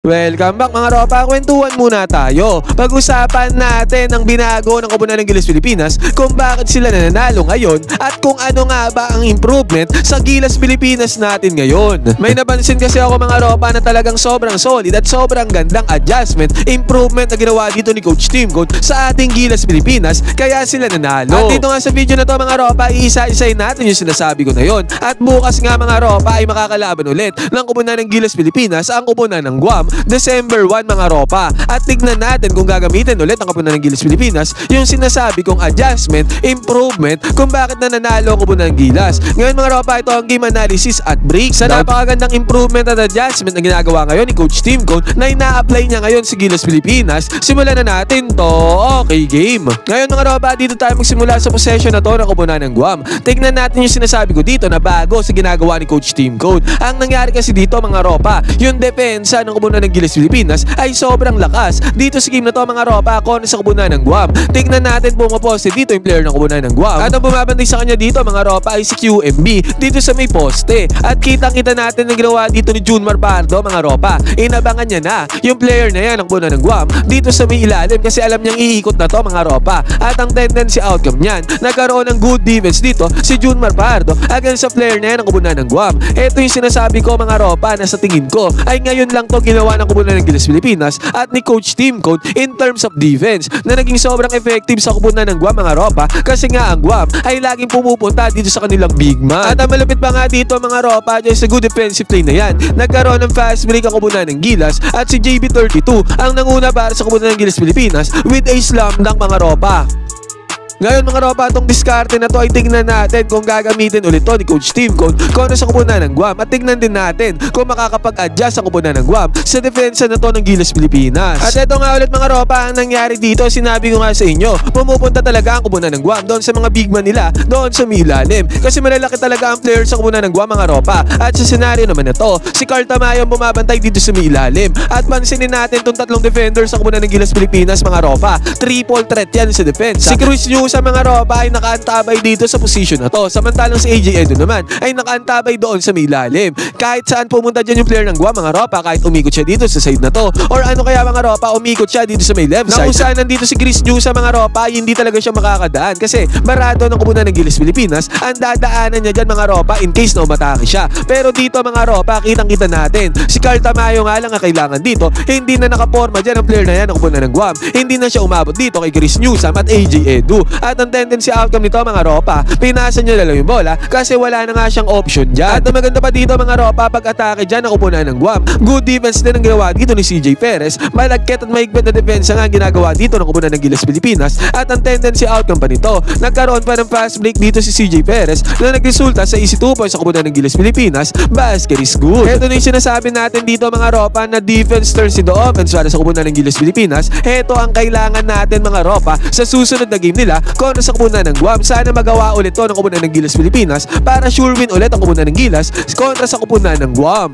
Welcome back mga ropa, kwentuhan muna tayo. Pag-usapan natin ang binago ng koponan ng Gilas Pilipinas, kung bakit sila nananalo ngayon at kung ano nga ba ang improvement sa Gilas Pilipinas natin ngayon. May napansin kasi ako mga ropa na talagang sobrang solid at sobrang gandang adjustment, improvement na ginawa dito ni Coach Team Code sa ating Gilas Pilipinas, kaya sila nanalo. At dito nga sa video na to mga ropa, iisa-isayin natin yung sinasabi ko na yon. At bukas nga mga ropa ay makakalaban ulit ng koponan ng Gilas Pilipinas ang koponan ng Guam December 1 mga ropa. At tignan natin kung gagamitin ulit ang koponan ng Gilas Pilipinas yung sinasabi kong adjustment, improvement kung bakit nananalo ang koponan ng Gilas. Ngayon mga ropa, ito ang game analysis at break sa napakagandang improvement at adjustment na ginagawa ngayon ni Coach Team Code na ina-apply niya ngayon sa Gilas Pilipinas. Simulan na natin to. Okay game. Ngayon mga ropa, dito tayo magsimula sa possession na to ng koponan ng Guam. Tignan natin yung sinasabi ko dito na bago sa ginagawa ni Coach Team Code. Ang nangyari kasi dito mga ropa, yung depensa ng koponan ng Gilas Pilipinas ay sobrang lakas. Dito sa game na to mga ropa, kontra sa koponan ng Guam. Tignan natin pumaposte dito yung player ng koponan ng Guam. At ang bumabantay sa kanya dito mga ropa ay si QMB dito sa may poste. At kitang-kita natin na ginawa dito ni Junmar Pardo mga ropa. Inabangan niya na yung player na yan ng koponan ng Guam dito sa may ilalim kasi alam niyang iikot na to mga ropa. At ang tendency outcome niyan, nagkaroon ng good defense dito si Junmar Pardo against sa player na yan ng koponan ng Guam. Ito yung sinasabi ko mga ropa na sa tingin ko ay ngayon lang to ginawa ng koponan ng Gilas Pilipinas at ni Coach Team Code in terms of defense na naging sobrang effective sa koponan ng Guam mga ropa kasi nga ang Guam ay laging pumupunta dito sa kanilang big man. At ang malupit pa nga dito mga ropa dyan sa good defensive play na yan, nagkaroon ng fast break ang koponan ng Gilas at si JB32 ang nanguna para sa koponan ng Gilas Pilipinas with a slam dunk mga ropa. Ngayon mga ropa, itong diskarte na to ay tignan natin kung gagamitin ulit to ni Coach Team Code kontra sa koponan ng Guam. At tignan din natin kung makakapag-adjust ang koponan ng Guam sa depensa na to ng Gilas Pilipinas. At ito nga ulit mga ropa, ang nangyari dito, sinabi ko nga sa inyo, pumupunta talaga ang koponan ng Guam doon sa mga big man nila, doon sa milalim. Kasi malalaki talaga ang player sa koponan ng Guam mga ropa. At sa senaryo naman na to, si Carl Tamayo bumabantay dito sa milalim. At pansinin natin itong tatlong defenders sa koponan ng Gilas Pilipinas mga ropa. Triple threat yan sa depensa. Si Cruz New sa mga ropa ay nakaantabay dito sa position na to. Samantalang si AJ Edo naman ay nakaantabay doon sa milalim. Kahit saan pumunta dyan yung player ng Guam mga ropa, kahit umikot siya dito sa side na to or ano kaya mga ropa, umikot siya dito sa may left side. Nakusahan nandito si Chris New sa mga ropa, hindi talaga siya makakadaan kasi barado ng koponan ng Gilas Pilipinas ang dadaanan niya dyan mga ropa in case na umatake siya. Pero dito mga ropa, kitang-kita natin si Carl Tamayo nga lang ang kailangan dito. Hindi na nakaporma dyan ang player na yan ng koponan ng Guam. Hindi na siya umabot dito kay Chris Newsam at AJ Edu. At ang tendency outcome nito mga ropa, pinasa niya lang yung bola kasi wala na nga siyang option dyan. At ang maganda pa dito mga ropa, pag-atake dyan ang koponan ng Guam, good defense din ang ginawa dito ni CJ Perez. Malagkit at mahigpit na depensa nga ang ginagawa dito ng koponan ng Gilas Pilipinas. At ang tendency outcome pa nito, nagkaroon pa ng fast break dito si CJ Perez na nagresulta sa easy 2 points sa koponan ng Gilas Pilipinas. Basket is good. Ito na yung sinasabi natin dito mga ropa na defense turns into offense para sa koponan ng Gilas Pilipinas. Ito ang kailangan natin mga ropa sa susunod na game nila kontra sa koponan ng Guam. Sana magawa ulit to ng koponan ng Gilas Pilipinas para sure win ulit ang koponan ng Gilas kontra sa koponan ng Guam.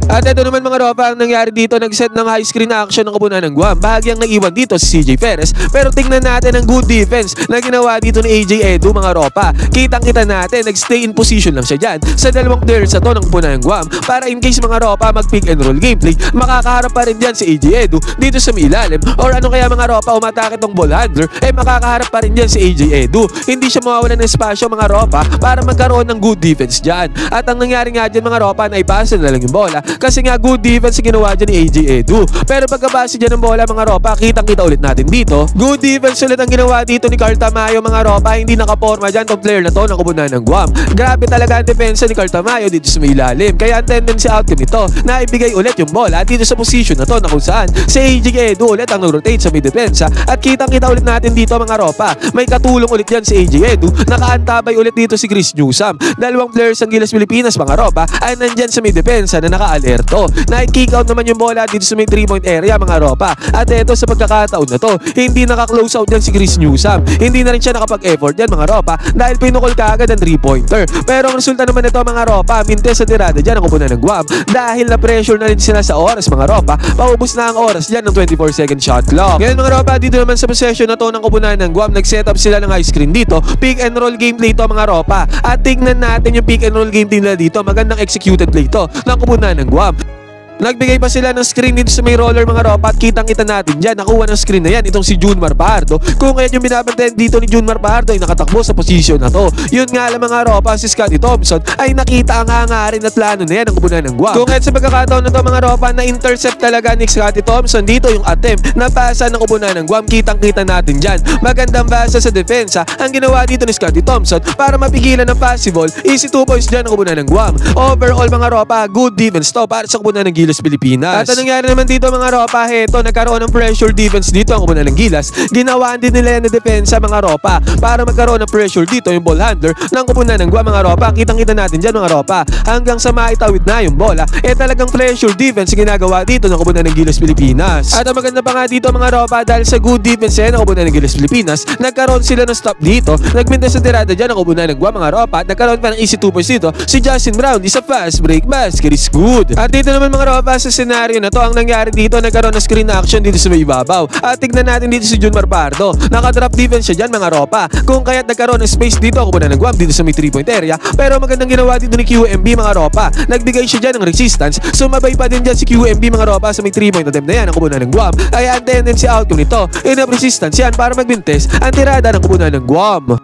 At ito naman mga ropa, ang nangyari dito, nag-set ng high screen action ng koponan ng Guam. Bahagyang naiwan dito si CJ Perez. Pero tingnan natin ang good defense na ginawa dito ni AJ Edu mga ropa. Kitang-kita natin, nag-stay in position lang siya dyan sa dalawang players na to ng koponan ng Guam. Para in case mga ropa mag-pick and roll gameplay, makakaharap pa rin dyan si AJ Edu dito sa milalim. Or ano kaya mga ropa, umatake tong ball handler, makakaharap pa rin dyan si AJ Edu. Hindi siya mawawalan ng espasyo mga ropa para magkaroon ng good defense dyan. At ang nangyari nga dyan mga ropa, na ipasa na lang yung bola kasi nga good defense ginawa dyan ni AJ Edu. Pero pagkabase dyan ng bola mga ropa, kitang-kita ulit natin dito. Good defense ulit ang ginawa dito ni Carl Tamayo mga ropa, hindi nakaporma dyan tong player na to ng koponan ng Guam. Grabe talaga ang depensa ni Carl Tamayo dito sa may ilalim. Kaya ang tendency outcome nito na ibigay ulit yung bola dito sa position na to na kung saan si AJ Edu ulit ang nag-rotate sa may depensa. At kitang-kita ulit natin dito mga ropa, may katulong ulit dyan si AJ Edu. Nakaantabay ulit dito si Chris Newsam. Dalawang players ng Gilas Pilipinas mga ropa ay nandyan sa may depensa na naka-alerto. Na-kick out naman yung bola dito sa may 3-point area mga ropa. At ito sa pagkakataon na to, hindi naka-close out dyan si Chris Newsam. Hindi na rin siya nakapag-effort dyan mga ropa dahil pinukol kaagad ang 3-pointer. Pero ang resulta naman nito mga ropa, mintes sa tirada dyan ang koponan ng Guam dahil na-pressure na rin sila sa oras mga ropa. Paubos na ang oras dyan ng 24-second shot clock. Ngayon mga ropa, dito naman sa possession na to ng koponan ng Guam, nag-set up sila ng high screen dito. Pick and roll gameplay to mga ropa. At tignan natin yung pick and roll gameplay nila dito. Magandang executed play to ng koponan ng Guam. Nagbigay pa sila ng screen dito sa may roller mga ropa at kitang-kita natin dyan. Nakuha ng screen na yan itong si Junmar Fajardo. Kung ngayon yung binabantayan dito ni Junmar Fajardo ay nakatakbo sa posisyon na to. Yun nga lang mga ropa, si Scottie Thompson ay nakita ang hangarin at plano na yan ng kubunan ng Guam. Kung ngayon sa pagkakataon na to mga ropa, na-intercept talaga ni Scottie Thompson dito yung attempt na pasa ng kubunan ng Guam. Kitang-kita natin dyan. Magandang basa sa depensa ang ginawa dito ni Scottie Thompson para mapigilan ng possible easy 2 points dyan ng kubunan ng Guam. Overall mga ropa, good defense to para sa kubunan ng Gilas Pilipinas. At anong nangyari naman dito mga ropa, heto nagkaroon ng pressure defense dito ang kubunan ng Gilas. Ginawaan din nila yan na depensa mga ropa para magkaroon ng pressure dito yung ball handler ng kubunan ng Guam mga ropa. Kitang-kita natin dyan mga ropa hanggang sa maitawid na yung bola talagang pressure defense ginagawa dito ng kubunan ng Gilas Pilipinas. At ang maganda pa nga dito mga ropa, dahil sa good defense yan ng kubunan ng Gilas Pilipinas, nagkaroon sila ng stop dito. Nagminta sa tirada dyan ng kubunan ng Guam mga ropa at nagkaroon pa ng easy 2 points dito si Justin Brownlee sa fast break basket is good. At dito naman mga ropa sa senaryo na to, ang nangyari dito, nagkaroon ng screen action dito sa may ibabaw. At tignan natin dito si Junmar Fajardo. Nakadrop defense siya dyan mga ropa. Kung kaya't nagkaroon ng space dito ako kubunan ng Guam dito sa may 3-point area. Pero magandang ginawa dito ni QMB mga ropa. Nagbigay siya dyan ng resistance. Sumabay pa din dyan si QMB mga ropa sa may 3-point attempt na yan ang kubunan ng Guam. Kaya ang tendency outcome nito, enough resistance yan para magbintes ang tirada ng kubunan ng Guam.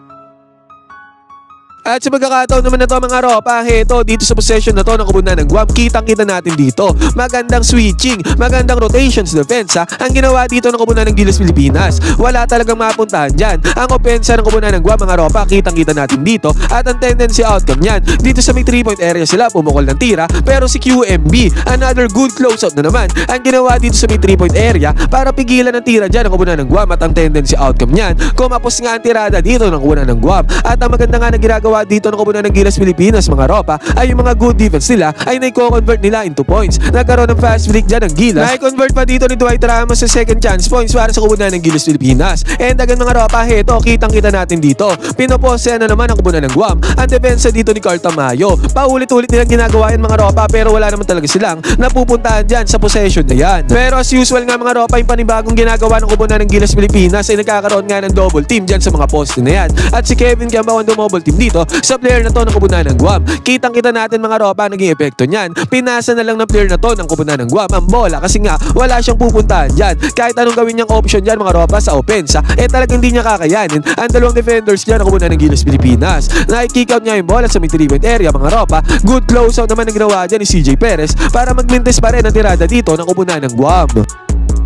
At sa pagkakataon naman na to mga ropa, heto dito sa possession na to ng kubunan ng Guam, kitang-kita natin dito. Magandang switching, magandang rotations defense ang ginawa dito ng kubunan ng Gilas Pilipinas. Wala talagang mapuntahan dyan. Ang opensa ng kubunan ng Guam mga ropa, kitang-kita natin dito. At ang tendency outcome niyan, dito sa may 3-point area sila pumukol ng tira. Pero si QMB, another good closeout na naman ang ginawa dito sa may 3-point area para pigilan ang tira dyan ng kubunan ng Guam. At ang tendency outcome niyan, kumapos nga ang tirada dito ng kubunan ng Guam. At ang maganda nga na ginagawa dito ng kubunan ng Gilas Pilipinas mga ropa ay yung mga good defense nila ay naiko-convert nila into points. Nagkaroon ng fast break dyan ng Gilas. Naiko-convert pa dito ni Dwight Ramos sa second chance points para sa kubunan ng Gilas Pilipinas. And again mga ropa, heto kitang-kita natin dito. Pinopose na naman ang kubunan ng Guam. Ang depensa dito ni Carl Tamayo. Paulit-ulit nilang ginagawa yan mga ropa pero wala naman talaga silang napupuntahan dyan sa possession na yan. Pero as usual nga mga ropa, yung panibagong ginagawa ng kubunan ng Gilas Pilipinas ay nagkakaroon nga ng double team dyan sa mga poste na yan. At si Kevin Kiambao ang double team dito sa player na to ng kubunan ng Guam. Kitang-kita natin mga ropa naging epekto niyan. Pinasa na lang ng player na to ng kubunan ng Guam ang bola kasi nga wala siyang pupuntahan dyan. Kahit anong gawin niyang option dyan mga ropa sa opensa, talagang hindi niya kakayanin ang dalawang defenders dyan ng kubunan ng Gilas Pilipinas. Nai-kick out niya yung bola sa may 3-point area mga ropa. Good close out naman ang ginawa dyan ni CJ Perez para magmintes pa rin ang tirada dito ng kubunan ng Guam.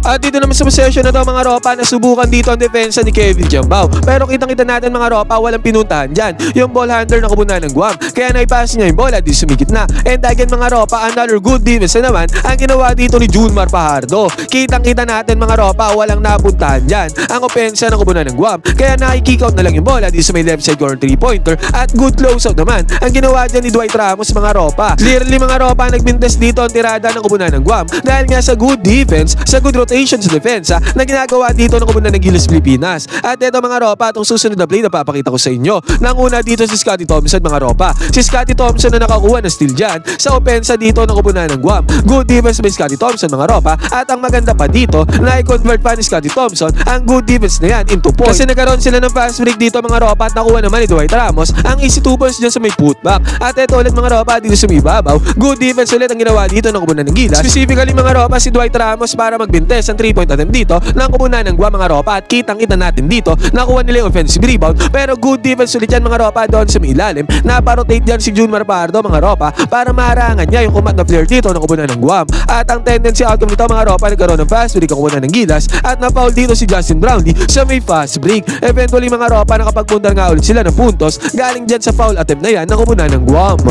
At dito naman sa possession na to mga ropa, nasubukan dito ang depensa ni Kevin Kiambao. Pero kitang-kita natin mga ropa, walang pinuntahan dyan yung ball handler ng kubunan ng Guam. Kaya naipass niya yung bola dito sa na. And again mga ropa, another good defense na naman ang ginawa dito ni Junmar Fajardo. Kitang-kita natin mga ropa, walang napuntahan dyan ang opensa ng kubunan ng Guam. Kaya nai-kick out na lang yung bola dito sa may left side corner 3-pointer. At good close out naman ang ginawa dyan ni Dwight Ramos mga ropa. Clearly mga ropa, nagbintes dito ang tirada ng kubunan ng Guam dahil nga sa good defense, sa good rotation sa depensa na ginagawa dito ng kubunan ng Gilas Pilipinas. At ito mga ropa, itong susunod na play na papakita ko sa inyo. Nanguna dito si Scottie Thompson mga ropa. Si Scottie Thompson na nakakuha ng steal dyan sa opensa dito ng kubunan ng Guam. Good defense by Scottie Thompson mga ropa. At ang maganda pa dito, na-convert pa ni Scottie Thompson ang good defense na yan into point. Kasi nagkaroon sila ng fast break dito mga ropa at nakuha naman ni Dwight Ramos ang easy 2 points dyan sa may putback. At ito ulit mga ropa, dito sa may babaw. Good defense ulit ang ginawa dito ng kubunan ng Gilas. Specifically mga ropa, si Dwight Ramos para magbintes ang 3-point attempt dito ng kubunan ng Guam mga ropa. At kitang-kita natin dito, nakuha nila yung offensive rebound. Pero good defense ulit yan mga ropa doon sa may ilalim. Naparotate dyan si Junmar Fajardo mga ropa para maharangan niya yung kumat na player dito ng kubunan ng Guam. At ang tendency outcome nito mga ropa, nagkaroon ng fast break ang kubunan ng Gilas at na-foul dito si Justin Brownlee sa may fast break. Eventually mga ropa, nakapagpunta nga ulit sila ng puntos galing dyan sa foul attempt na yan ng kubunan ng Guam.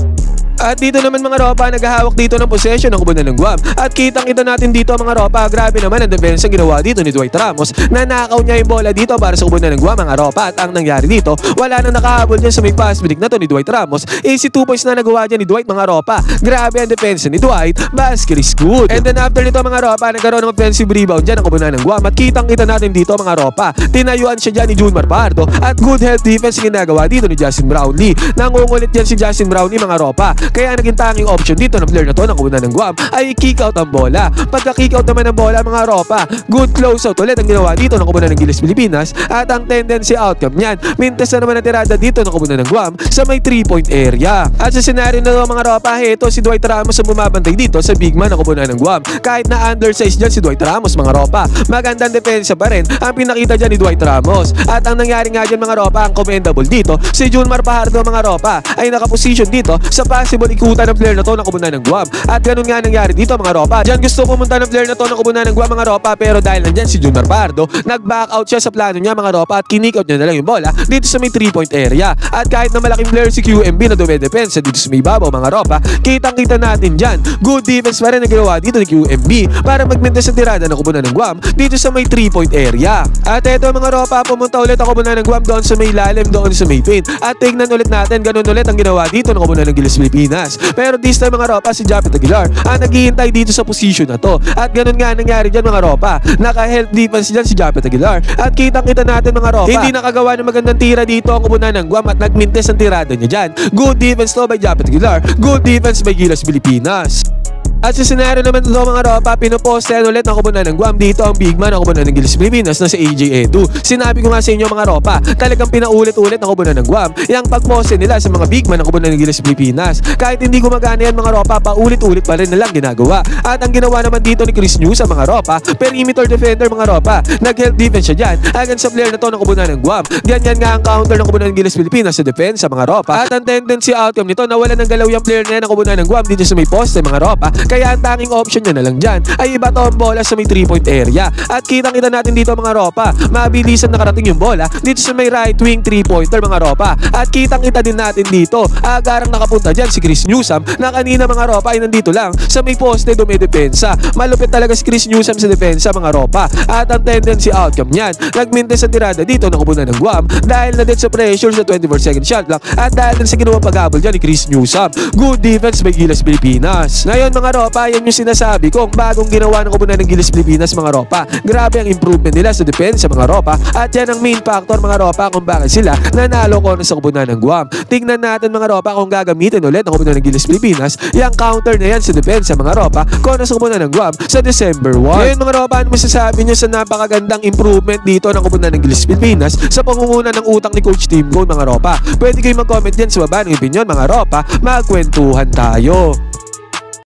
At dito naman mga ropa, naghahawak dito ng possession ng kubunan ng Guam. At kitang-kita natin dito mga ropa, grabe naman ang defense ang ginawa dito ni Dwight Ramos. Nanakaw niya yung bola dito para sa kubunan ng Guam mga ropa. At ang nangyari dito, wala nang nakahabol dyan sa may fast break na to ni Dwight Ramos. Easy 2 points na nagawa dyan ni Dwight mga ropa. Grabe ang defense ni Dwight, basket is good. And then after nito mga ropa, nagkaroon ng offensive rebound dyan ang kubunan ng Guam. At kitang-kita natin dito mga ropa, tinayuan siya dyan ni Junmar Fajardo. At good health defense ginagawa dito ni Justin Brownlee. Nangungulit dyan si Justin Brownlee mga ropa. Kaya naging tanging option dito ng player na to ng koponan ng Guam ay kick out ang bola. Pagka kick out naman ng bola mga ropa, good close out ulit ang ginawa dito ng koponan ng Gilas Pilipinas at ang tendency outcome niyan, mintes na naman ang tirada dito ng koponan ng Guam sa may 3-point area. At sa senaryo na mga ropa, heto si Dwight Ramos ang bumabantay dito sa big man ng koponan ng Guam. Kahit na undersize dyan si Dwight Ramos mga ropa, magandang depensa pa rin ang pinakita dyan ni Dwight Ramos. At ang nangyari nga dyan mga ropa, ang commendable dito, si Junmar Fajardo mga ropa ay nakaposition dito sa possible ikutan ng player na to ng koponan ng Guam. At ganun nga nangyari dito mga ropa. Dyan gusto pumunta ng player na to ng koponan ng Guam mga ropa, pero dahil nandyan si Junmar Fajardo, nag-back out siya sa plano niya mga ropa at kinik out niya na lang yung bola dito sa may 3-point area. At kahit na malaking player si QMB na dumedepensa dito sa may babaw mga ropa, kitang-kita natin dyan, good defense pa rin ang ginawa dito ni QMB para magmintes ang tirada ng koponan ng Guam dito sa may 3-point area. At eto mga ropa, pumunta ulit ang koponan ng Guam doon sa may lalim, doon sa may paint. At tignan ulit natin, ganun ulit ang ginawa dito ng koponan ng Gilas Pilipinas. Pero this time mga ropa, si Japet Aguilar ang naghihintay dito sa position na to. At ganun nga nangyari dyan mga ropa, naka-help defense dyan si Japet Aguilar. At kitang-kita natin mga ropa, hindi nakagawa ng magandang tira dito ang koponan ng Guam at nagmintes ang tirada niya dyan. Good defense to by Japet Aguilar, good defense by Gilas Pilipinas. At sa senaryo naman ito mga ropa, pinupostehan ulit ng koponan ng Guam dito ang big man ng koponan ng Gilas Pilipinas na si AJ Edu. Sinabi ko nga sa inyo mga ropa, talagang pinaulit-ulit ng koponan ng Guam yung pagposte nila sa mga big man ng koponan ng Gilas Pilipinas. Kahit hindi gumagana yan mga ropa, paulit-ulit pa rin nilang ginagawa. At ang ginawa naman dito ni Chris New sa mga ropa, perimeter defender mga ropa, nag-help defense siya dyan agad sa player na to ng koponan ng Guam. Ganyan nga ang counter ng koponan ng Gilas Pilipinas sa defense sa mga ropa. At ang tendency outcome nito, nawala ng galaw yung player na yan ng koponan ng Guam dito sa may poste mga ropa. Kaya ang tanging option niya na lang dyan ay iba to ang bola sa may 3-point area. At kitang-kita natin dito mga ropa, mabilisan nakarating yung bola dito sa may right wing 3-pointer mga ropa. At kitang-kita din natin dito, agarang nakapunta dyan si Chris Newsome na kanina mga ropa ay nandito lang sa may poste dumedepensa. Malupit talaga si Chris Newsome sa depensa mga ropa. At ang tendency outcome niyan, nagmintes ang tirada dito ng koponan ng Guam dahil na din sa pressure sa 24-second shot clock at dahil din sa ginawa pag-habol dyan ni Chris Newsome. Good defense by Gilas Pilipinas. Ngayon mga ropa, yan yung sinasabi ko, bagong ginawa ng koponan ng Gilas Pilipinas mga ropa. Grabe ang improvement nila sa depensa mga ropa at yan ang main factor mga ropa kung bakit sila nanalo ko sa koponan ng Guam. Tingnan natin mga ropa kung gagamitin ulit ng koponan ng Gilas Pilipinas yung counter na yan sa depensa mga ropa kung sa koponan ng Guam sa December 1. Ngayon mga ropa, ano masasabi nyo sa napakagandang improvement dito ng koponan ng Gilas Pilipinas sa pangunguna ng utang ni Coach Team Gold mga ropa? Pwede kayo mag-comment dyan sa baba ng opinion mga ropa, magkwentuhan tayo.